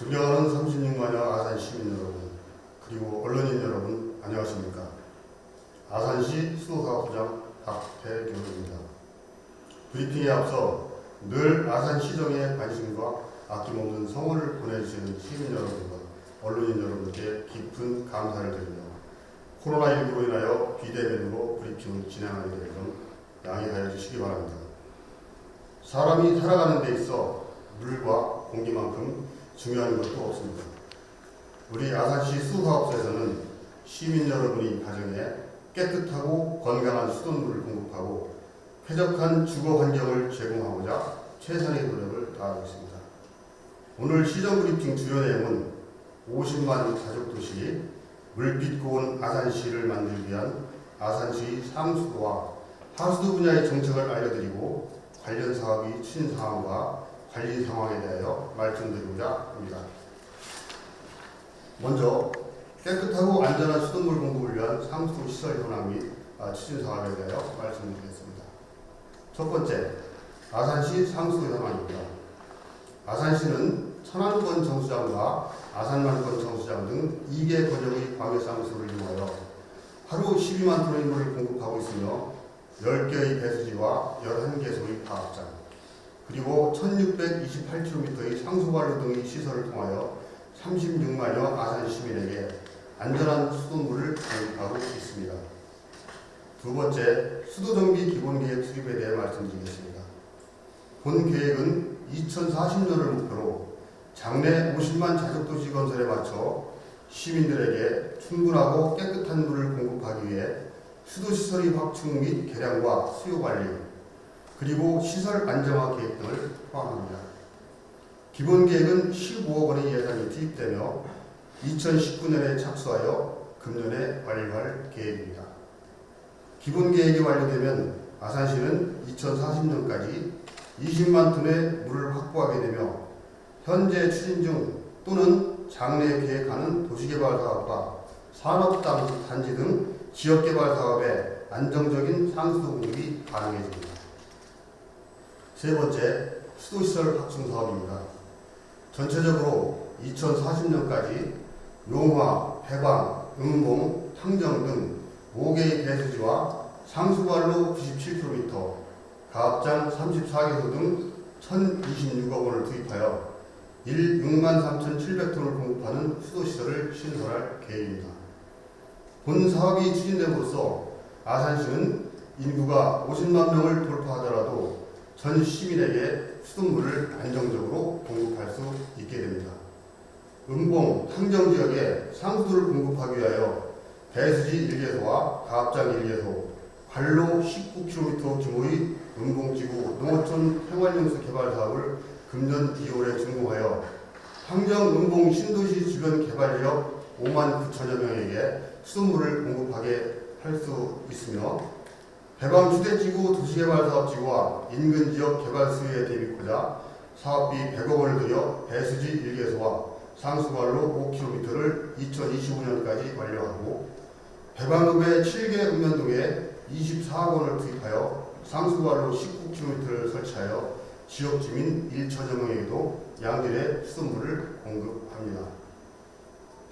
존경하는 36만여 아산 시민 여러분, 그리고 언론인 여러분, 안녕하십니까. 아산시 수도사업부장 박태경입니다. 브리핑에 앞서 늘 아산시정에 관심과 아낌없는 성원을 보내주시는 시민 여러분과 언론인 여러분께 깊은 감사를 드리며 코로나19로 인하여 비대면으로 브리핑을 진행하게 될 점 양해하여 주시기 바랍니다. 사람이 살아가는 데 있어 물과 공기만큼 중요한 것도 없습니다. 우리 아산시 수도사업소에서는 시민 여러분이 가정에 깨끗하고 건강한 수돗물을 공급하고 쾌적한 주거 환경을 제공하고자 최선의 노력을 다하고 있습니다. 오늘 시정 브리핑 주요 내용은 50만 가족도시 물빛 고운 아산시를 만들기 위한 아산시 상수도와 하수도 분야의 정책을 알려드리고 관련 사업이 추진 사항과 관리 상황에 대하여 말씀드리고자 합니다. 먼저 깨끗하고 안전한 수돗물 공급을 위한 상수도 시설 현황 및 추진 사업에 대하여 말씀드리겠습니다. 첫 번째, 아산시 상수도 현황입니다. 아산시는 천안권 정수장과 아산만권 정수장 등 2개 권역의 광역상수를 이용하여 하루 12만 톤의 물을 공급하고 있으며 10개의 배수지와 11개소의 가압장, 그리고 1628km의 상수관로 등의 시설을 통하여 36만여 아산 시민에게 안전한 수돗물을 공급하고 있습니다. 두 번째, 수도정비 기본계획 수립에 대해 말씀드리겠습니다. 본 계획은 2040년을 목표로 장래 50만 자족도시 건설에 맞춰 시민들에게 충분하고 깨끗한 물을 공급하기 위해 수도시설의 확충 및 개량과 수요관리, 그리고 시설 안정화 계획 등을 포함합니다. 기본계획은 15억 원의 예산이 투입되며 2019년에 착수하여 금년에 완료할 계획입니다. 기본계획이 완료되면 아산시는 2040년까지 20만 톤의 물을 확보하게 되며 현재 추진 중 또는 장래에 계획하는 도시개발 사업과 산업단지 등 지역개발 사업에 안정적인 상수도 공급이 가능해집니다. 세 번째, 수도시설 확충 사업입니다. 전체적으로 2040년까지 용화, 해방, 음봉, 탕정 등 5개의 배수지와 상수관로 97km, 가압장 34개소 등 1,026억 원을 투입하여 63,700톤을 공급하는 수도시설을 신설할 계획입니다. 본 사업이 추진됨으로써 아산시는 인구가 50만 명을 돌파하더라도 전 시민에게 수돗물을 안정적으로 공급할 수 있게 됩니다. 음봉, 탕정 지역에 상수도를 공급하기 위하여 배수지 1개소와 가압장 1개소, 관로 19km 규모의 음봉지구 농어촌 생활용수 개발 사업을 금년 2월에 준공하여 탕정 음봉 신도시 주변 개발 지역 5만 9천여 명에게 수돗물을 공급하게 할 수 있으며 해방 주택지구 도시개발사업지구와 인근 지역 개발 수요에 대비하고자 사업비 100억 원을 들여 배수지 1개소와 상수관로 5km를 2025년까지 완료하고 해방읍의 7개 읍면동에 24억 원을 투입하여 상수관로 19km를 설치하여 지역 주민 1천여 명에게도 양질의 수돗물을 공급합니다.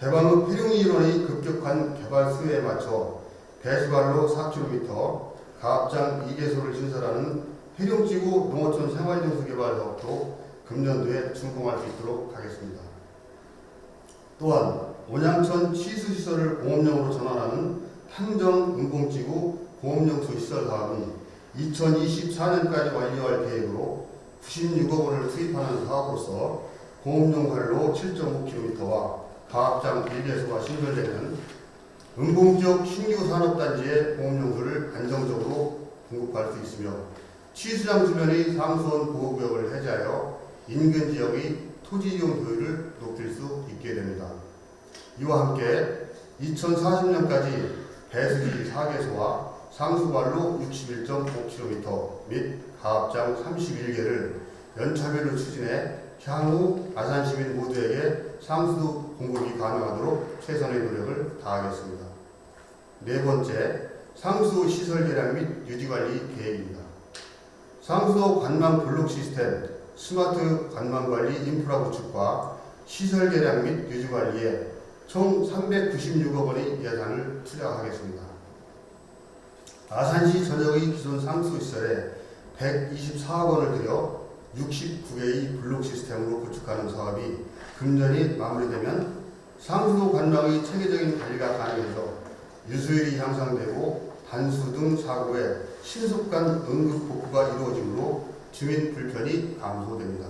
해방읍 해룡이 일원의 급격한 개발 수요에 맞춰 배수관로 4km, 가압장 2개소를 신설하는 해룡지구 농어촌 생활용수 개발 사업도 금년도에 준공할 수 있도록 하겠습니다. 또한 온양천 치수시설을 공업용으로 전환하는 탕정 음봉지구 공업용수 시설 사업은 2024년까지 완료할 계획으로 96억 원을 투입하는 사업으로서 공업용 관로 7.5km와 가압장 1개소가 신설되는 음봉지역 신규 산업단지의 공업용수를 안정적으로 공급할 수 있으며 취수장 주변의 상수원 보호구역을 해제하여 인근 지역의 토지 이용 효율을 높일 수 있게 됩니다. 이와 함께 2040년까지 배수지 4개소와 상수관로 61.5km 및 가압장 31개를 연차별로 추진해 향후 아산시민 모두에게 상수 공급이 가능하도록 최선의 노력을 다하겠습니다. 네 번째, 상수 시설 개량 및 유지관리 계획입니다. 상수도 관망 블록 시스템, 스마트 관망관리 인프라 구축과 시설 개량 및 유지 관리에 총 396억 원의 예산을 투자하겠습니다. 아산시 전역의 기존 상수시설에 124억 원을 들여 69개의 블록 시스템으로 구축하는 사업이 금년이 마무리되면 상수도 관광의 체계적인 관리가 가능해서 유수율이 향상되고 단수 등 사고에 신속한 응급 복구가 이루어지므로 주민 불편이 감소됩니다.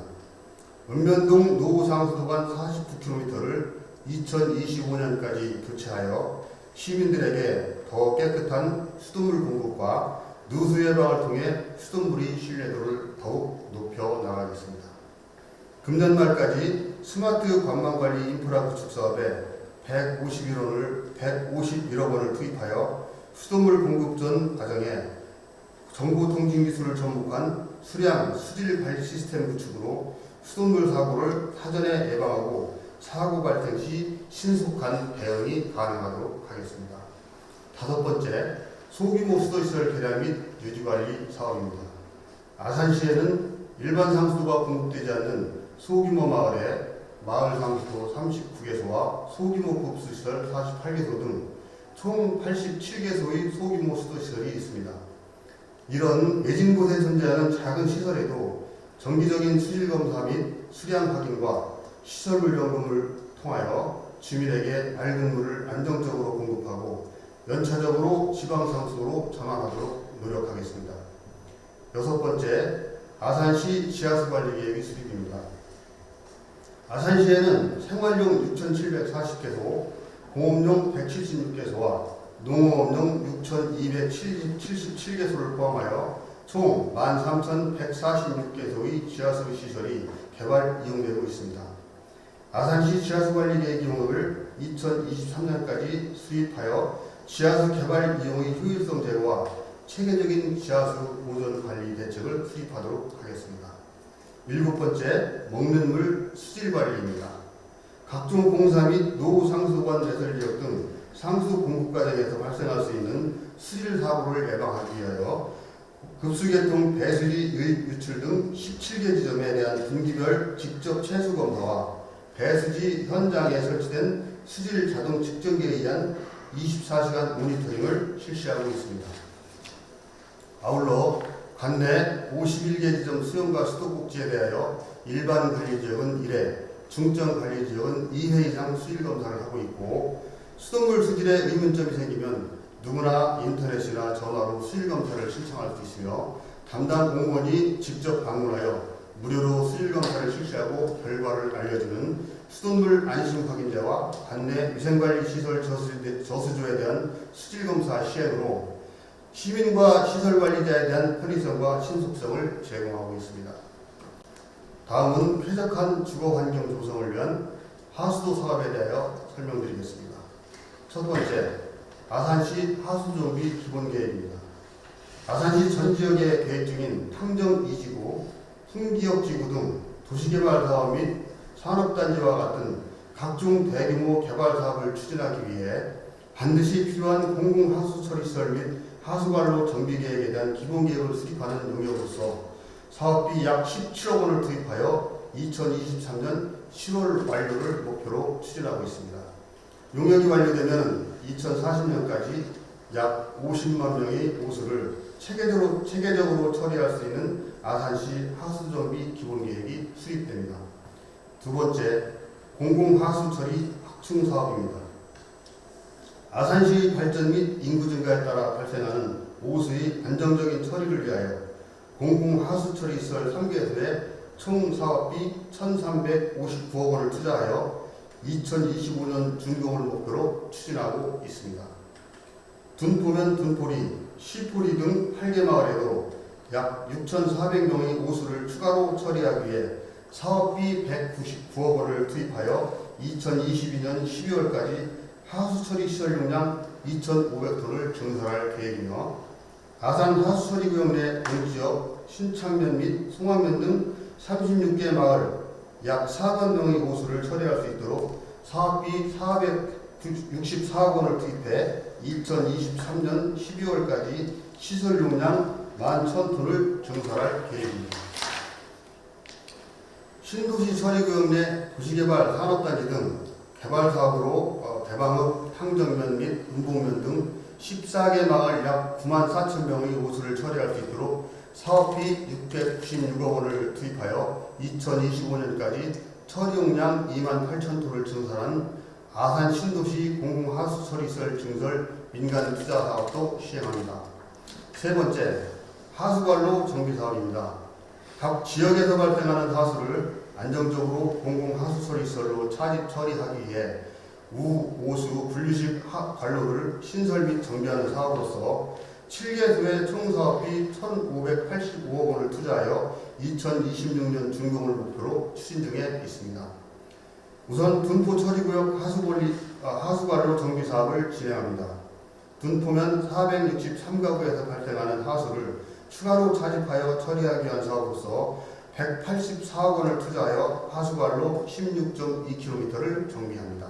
읍면동 노후상수도관 49km를 2025년까지 교체하여 시민들에게 더 깨끗한 수돗물 공급과 누수 예방을 통해 수돗물의 신뢰도를 더욱 높여 나가겠습니다. 금년 말까지 스마트 관광관리 인프라 구축 사업에 151억 원을 투입하여 수돗물 공급 전 과정에 정보통신기술을 접목한 수량 수질 관리 시스템 구축으로 수돗물 사고를 사전에 예방하고 사고 발생 시 신속한 대응이 가능하도록 하겠습니다. 다섯 번째, 소규모 수도시설 개량 및 유지관리 사업입니다. 아산시에는 일반 상수도가 공급되지 않는 소규모 마을에 마을 상수도 39개소와 소규모 급수시설 48개소 등 총 87개소의 소규모 수도시설이 있습니다. 이런 외진 곳에 존재하는 작은 시설에도 정기적인 수질검사 및 수량 확인과 시설물 점검을 통하여 주민에게 맑은 물을 안정적으로 공급하고 연차적으로 지방상수도로 전환하도록 노력하겠습니다. 여섯 번째, 아산시 지하수 관리 계획의 수립입니다. 아산시에는 생활용 6,740개소, 공업용 176개소와 농업용 6,277개소를 포함하여 총 13,146개소의 지하수 시설이 개발 이용되고 있습니다. 아산시 지하수 관리 계획 용역을 2023년까지 수립하여 지하수 개발 이용의 효율성 제고와 체계적인 지하수 보존 관리 대책을 수립하도록 하겠습니다. 일곱 번째, 먹는 물 수질 관리입니다. 각종 공사 및 노후 상수관 배설 지역 등 상수 공급 과정에서 발생할 수 있는 수질 사고를 예방하기 위하여 급수계통 배수지 유입 유출 등 17개 지점에 대한 분기별 직접 채수 검사와 배수지 현장에 설치된 수질 자동 측정기에 의한 24시간 모니터링을 실시하고 있습니다. 아울러 관내 51개 지점 수용과 수도꼭지에 대하여 일반 관리지역은 1회, 중점 관리지역은 2회 이상 수질검사를 하고 있고 수돗물 수질에 의문점이 생기면 누구나 인터넷이나 전화로 수질검사를 신청할 수 있으며 담당 공무원이 직접 방문하여 무료로 수질검사를 실시하고 결과를 알려주는 수돗물 안심 확인제와 관내 위생관리시설 저수조에 대한 수질검사 시행으로 시민과 시설관리자에 대한 편의성과 신속성을 제공하고 있습니다. 다음은 쾌적한 주거환경 조성을 위한 하수도 사업에 대하여 설명드리겠습니다. 첫 번째, 아산시 하수정비 기본계획입니다. 아산시 전 지역에 계획 중인 탕정 2지구, 흥기역지구 등 도시개발 사업 및 산업단지와 같은 각종 대규모 개발 사업을 추진하기 위해 반드시 필요한 공공하수처리시설 및 하수관로 정비 계획에 대한 기본계획을 수립하는 용역으로서 사업비 약 17억 원을 투입하여 2023년 7월 완료를 목표로 추진하고 있습니다. 용역이 완료되면 2040년까지 약 50만 명의 호수를 체계적으로 처리할 수 있는 아산시 하수정비 기본계획이 수립됩니다. 두 번째, 공공하수처리 확충 사업입니다. 아산시 발전 및 인구 증가에 따라 발생하는 호수의 안정적인 처리를 위하여 공공하수처리시설 3개소에 총 사업비 1,359억 원을 투자하여 2025년 준공을 목표로 추진하고 있습니다. 둔포면 둔포리, 시포리 등 8개 마을에도 약 6,400명의 호수를 추가로 처리하기 위해 사업비 199억 원을 투입하여 2022년 12월까지 하수처리 시설 용량 2,500톤을 증설할 계획이며 아산 하수처리구역 내 본지역 신창면 및 송화면 등 36개 마을 약 4만 명의 호수를 처리할 수 있도록 사업비 464억 원을 투입해 2023년 12월까지 시설 용량 11,000톤을 증설할 계획입니다. 신도시 처리구역 내 도시개발 산업단지 등 개발사업으로 대방읍, 탕정면 및 은봉면 등 14개 마을 약 9만 4천 명의 호수를 처리할 수 있도록 사업비 696억 원을 투입하여 2025년까지 처리용량 2만 8천 톤을 증설한 아산 신도시 공공하수처리시설 증설 민간 투자 사업도 시행합니다. 세 번째, 하수관로 정비 사업입니다. 각 지역에서 발생하는 하수를 안정적으로 공공하수처리시설로 차집 처리하기 위해 우오수 분류식 관로를 신설 및 정비하는 사업으로서 7개소의 총 사업비 1,585억 원을 투자하여 2026년 준공을 목표로 추진 중에 있습니다. 우선 둔포 처리구역 하수관로 정비 사업을 진행합니다. 둔포면 463가구에서 발생하는 하수를 추가로 차집하여 처리하기 위한 사업으로서 184억 원을 투자하여 하수관로 16.2km를 정비합니다.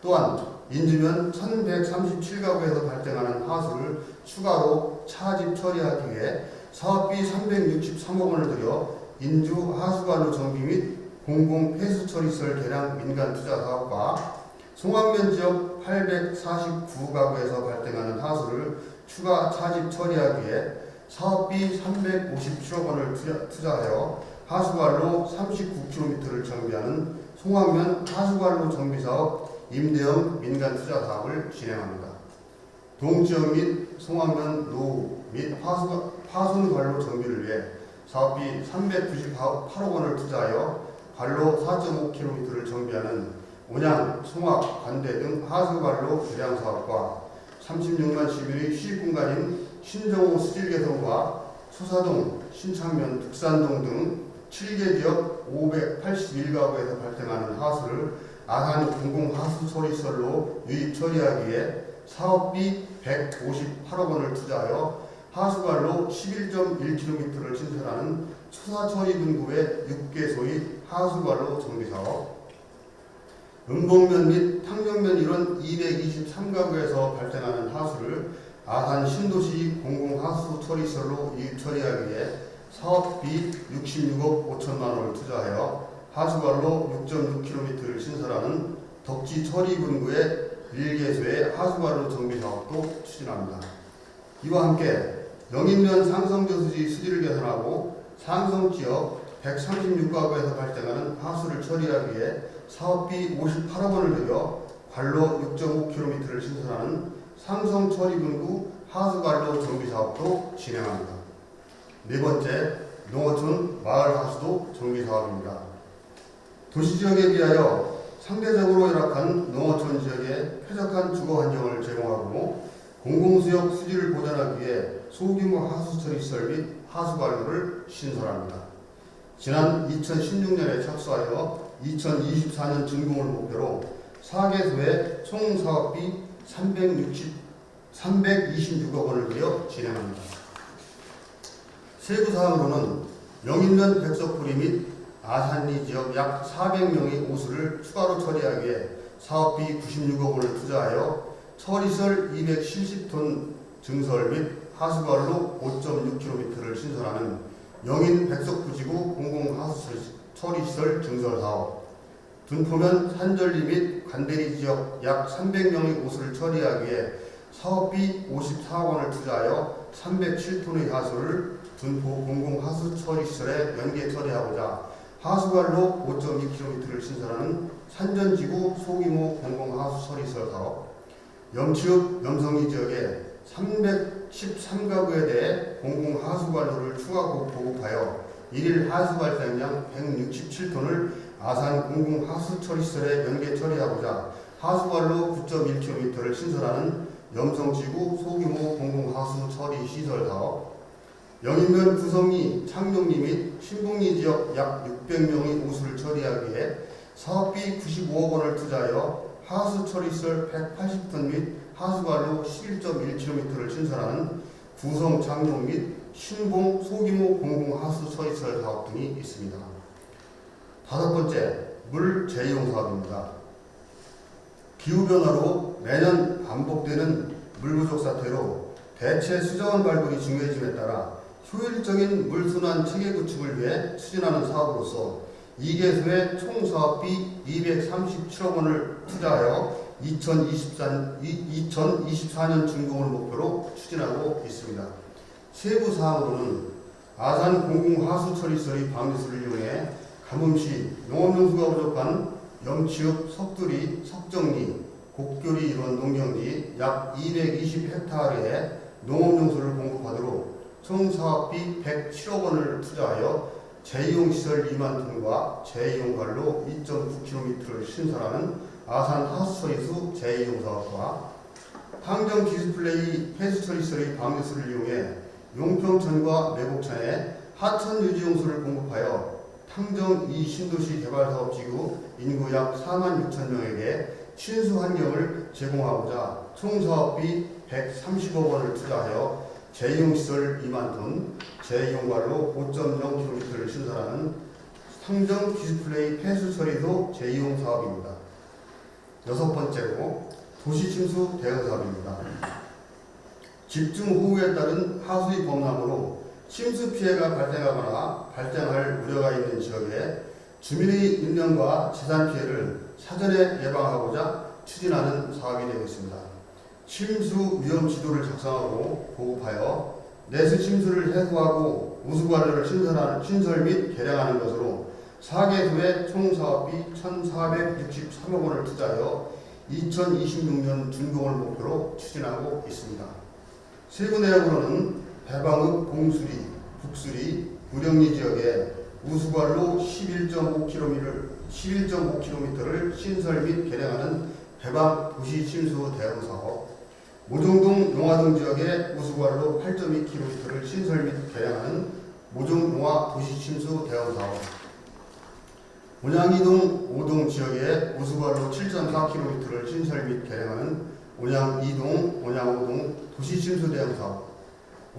또한 인주면 1137가구에서 발생하는 하수를 추가로 차집 처리하기 위해 사업비 363억 원을 들여 인주 하수관로 정비 및 공공폐수처리시설 개량 민간 투자 사업과 송악면 지역 849가구에서 발생하는 하수를 추가 차집 처리하기 위해 사업비 357억 원을 투자하여 하수관로 39km를 정비하는 송악면 하수관로 정비사업 임대형 민간 투자 사업을 진행합니다. 동지역 및 송악면 노후 및 파손관로 정비를 위해 사업비 398억 원을 투자하여 관로 4.5km를 정비하는 온양, 송악, 관대 등 하수관로 개량 사업과 36만 시민의 시립공간인 신정호 수질개선과 소사동, 신창면, 득산동 등 7개 지역 581가구에서 발생하는 하수를 아산 공공하수처리시설로 유입 처리하기 위해 사업비 158억 원을 투자하여 하수관로 11.1km를 신설하는 초사처리분구의 6개소의 하수관로 정비사업, 은봉면 및 탕정면 일원 223가구에서 발생하는 하수를 아산 신도시 공공하수처리시설로 유입 처리하기 위해 사업비 66억 5천만 원을 투자하여 하수관로 6.6km를 신설하는 덕지 처리분구의 1개소의 하수관로 정비 사업도 추진합니다. 이와 함께 영인면 상성저수지 수질을 개선하고 상성 지역 136가구에서 발생하는 하수를 처리하기 위해 사업비 58억 원을 들여 관로 6.5km를 신설하는 상성 처리분구 하수관로 정비 사업도 진행합니다. 네 번째, 농어촌 마을 하수도 정비 사업입니다. 도시지역에 비하여 상대적으로 열악한 농어촌 지역에 쾌적한 주거 환경을 제공하고 공공수역 수질을 보존하기 위해 소규모 하수처리시설 및 하수관로를 신설합니다. 지난 2016년에 착수하여 2024년 준공을 목표로 4개소에 총 사업비 326억 원을 들여 진행합니다. 세부 사항으로는 영인면 백석포리 및 아산리 지역 약 400명의 오수를 추가로 처리하기 위해 사업비 96억 원을 투자하여 처리시설 270톤 증설 및 하수관로 5.6km를 신설하는 영인 백석부지구 공공하수처리시설 증설 사업, 둔포면 산전리 및 관대리 지역 약 300명의 오수를 처리하기 위해 사업비 54억 원을 투자하여 307톤의 하수를 둔포 공공하수처리시설에 연계 처리하고자 하수관로 5.2km를 신설하는 산전지구 소규모 공공하수처리시설 사업, 염치읍 염성리 지역에 313가구에 대해 공공하수관로를 추가 보급하여 일일 하수 발생량 167톤을 아산 공공하수처리시설에 연계 처리하고자 하수관로 9.1km를 신설하는 염성지구 소규모 공공하수처리시설 사업, 영인면 구성리, 창룡리 및 신봉리 지역 약 600명의 오수를 처리하기 위해 사업비 95억 원을 투자하여 하수처리시설 180톤 및 하수관로 11.1km를 신설하는 구성 창룡 및 신봉 소규모 공공하수처리시설 사업 등이 있습니다. 다섯 번째, 물 재이용 사업입니다. 기후변화로 매년 반복되는 물 부족 사태로 대체 수자원 발굴이 중요해짐에 따라 효율적인 물순환 체계 구축을 위해 추진하는 사업으로서 2개소에 총 사업비 237억 원을 투자하여 2024년 준공을 목표로 추진하고 있습니다. 세부 사항으로는 아산 공공하수처리시설의 방류수를 이용해 가뭄시 농업용수가 부족한 염치읍, 석두리, 석정리, 곡교리 이런 농경지 약 220헥타르에 농업용수를 공급하도록 총 사업비 107억 원을 투자하여 재이용시설 2만 톤과 재이용관로 2.9km를 신설하는 아산 하수처리수 재이용 사업과 항정 디스플레이 폐수처리시설의 방류수를 이용해 용평천과 매곡천에 하천 유지용수를 공급하여 탕정 2신도시 개발사업지구 인구 약 4만 6천 명에게 친수 환경을 제공하고자 총 사업비 130억 원을 투자하여 재이용시설 2만 톤, 재이용관로 5.0km를 신설하는 탕정 디스플레이 폐수처리소 재이용 사업입니다. 여섯 번째로 도시침수 대응 사업입니다. 집중호우에 따른 하수의 범람으로 침수 피해가 발생하거나 발생할 우려가 있는 지역에 주민의 인명과 재산 피해를 사전에 예방하고자 추진하는 사업이 되겠습니다. 침수 위험 지도를 작성하고 보급하여 내수 침수를 해소하고 우수관로를 신설 및 개량하는 것으로 4개소에 총 사업비 1,463억 원을 투자하여 2026년 준공을 목표로 추진하고 있습니다. 세부 내역으로는 배방읍 봉수리, 북수리, 구령리 지역에 우수관로 11.5km를 신설 및 개량하는 배방 도시 침수 대응 사업, 모종동 용화동 지역에 우수관로 8.2km를 신설 및 개량하는 모종 용화 도시 침수 대응 사업, 온양이동 5동 지역에 우수관로 7.4km를 신설 및 개량하는 온양 2동, 온양 5동 도시 침수 대응 사업,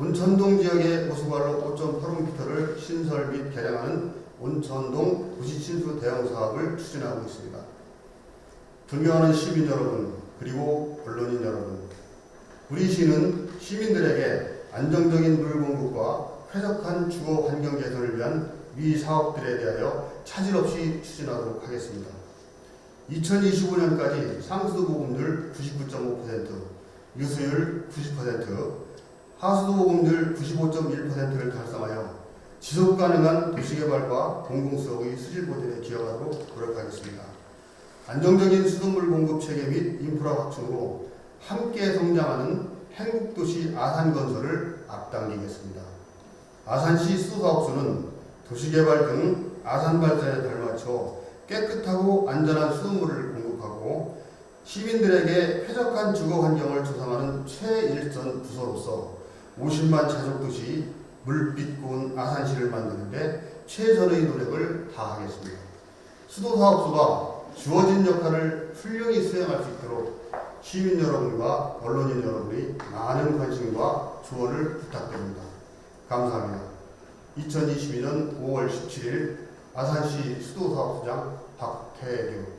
온천동 지역의 우수관로 5.8km를 신설 및 개량하는 온천동 도시 침수 대응 사업을 추진하고 있습니다. 존경하는 시민 여러분, 그리고 언론인 여러분, 우리 시는 시민들에게 안정적인 물 공급과 쾌적한 주거 환경 개선을 위한 위 사업들에 대하여 차질 없이 추진하도록 하겠습니다. 2025년까지 상수도 보급률 99.5%, 유수율 90%, 하수도 보급률 95.1%를 달성하여 지속가능한 도시개발과 공공수역의 수질 보존에 기여하도록 노력하겠습니다. 안정적인 수돗물 공급 체계 및 인프라 확충으로 함께 성장하는 행복도시 아산 건설을 앞당기겠습니다. 아산시 수도사업소는 도시개발 등 아산 발전에 발맞춰 깨끗하고 안전한 수돗물을 공급하고 시민들에게 쾌적한 주거 환경을 조성하는 최일선 부서로서 50만 자족도시 물빛 고운 아산시를 만드는 데 최선의 노력을 다하겠습니다. 수도사업소가 주어진 역할을 훌륭히 수행할 수 있도록 시민 여러분과 언론인 여러분의 많은 관심과 조언을 부탁드립니다. 감사합니다. 2022년 5월 17일 아산시 수도사업소장 박태규